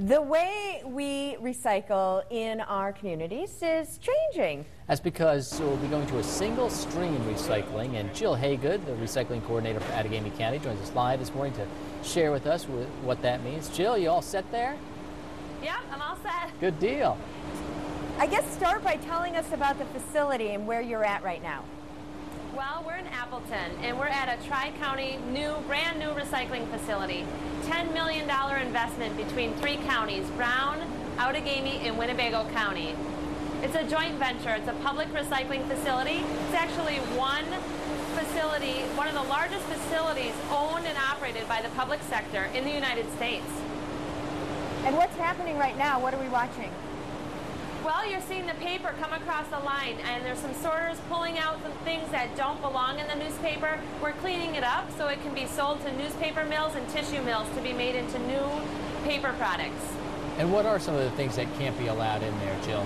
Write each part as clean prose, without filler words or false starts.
The way we recycle in our communities is changing. That's because we'll be going to a single stream recycling, and Jill Haygood, the recycling coordinator for Outagamie County, joins us live this morning to share with us what that means. Jill, you all set there? Yeah, I'm all set. Good deal. I guess start by telling us about the facility and where you're at right now. Well, we're in Appleton, and we're at a tri-county brand new recycling facility. $10 million investment between 3 counties, Brown, Outagamie, and Winnebago County. It's a joint venture. It's a public recycling facility. It's actually one facility, one of the largest facilities owned and operated by the public sector in the United States. And what's happening right now? What are we watching? Well, you're seeing the paper come across the line, and there's some sorters pulling out some things that don't belong in the newspaper. We're cleaning it up so it can be sold to newspaper mills and tissue mills to be made into new paper products. And what are some of the things that can't be allowed in there, Jill?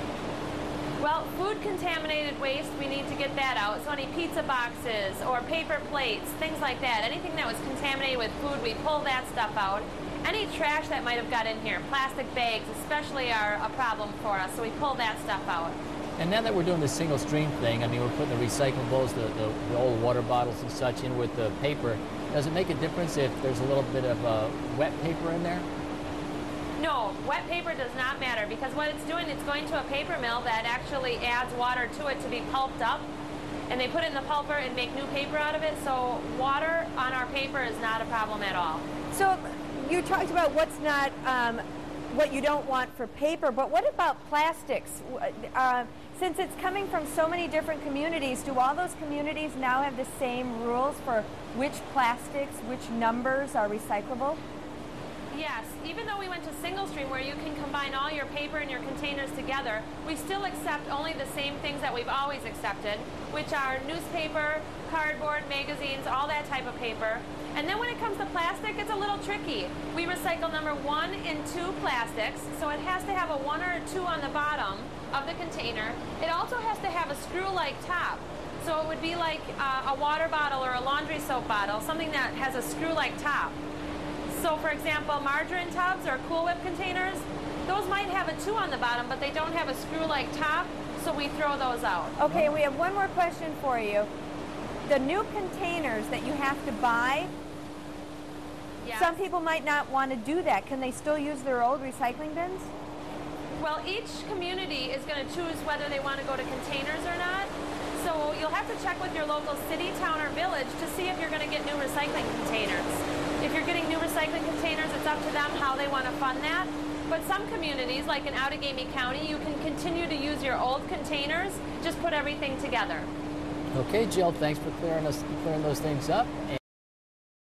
Well, food-contaminated waste, we need to get that out. So any pizza boxes or paper plates, things like that. Anything that was contaminated with food, we pull that stuff out. Any trash that might have got in here, plastic bags especially, are a problem for us, so we pull that stuff out. And now that we're doing the single stream thing, I mean, we're putting the recyclables, the old water bottles and such in with the paper. Does it make a difference if there's a little bit of wet paper in there? No, wet paper does not matter, because what it's doing, it's going to a paper mill that actually adds water to it to be pulped up, and they put it in the pulper and make new paper out of it, so water on our paper is not a problem at all. So you talked about what's not, what you don't want for paper, but what about plastics? Since it's coming from so many different communities, do all those communities now have the same rules for which plastics, which numbers are recyclable? Yes, even though we went to single stream where you can combine all your paper and your containers together, we still accept only the same things that we've always accepted, which are newspaper, cardboard, magazines, all that type of paper. And then when it comes to plastic, it's a little tricky. We recycle number 1 and 2 plastics, so it has to have a 1 or a 2 on the bottom of the container. It also has to have a screw-like top. So it would be like a water bottle or a laundry soap bottle, something that has a screw-like top. So for example, margarine tubs or Cool Whip containers, those might have a 2 on the bottom, but they don't have a screw-like top, so we throw those out. Okay, we have one more question for you. The new containers that you have to buy, yes. Some people might not want to do that. Can they still use their old recycling bins? Well, each community is going to choose whether they want to go to containers or not. So you'll have to check with your local city, town, or village to see if you're going to get new recycling containers. If you're getting new recycling containers, it's up to them how they want to fund that. But some communities, like in Outagamie County, you can continue to use your old containers, just put everything together. Okay, Jill, thanks for clearing those things up.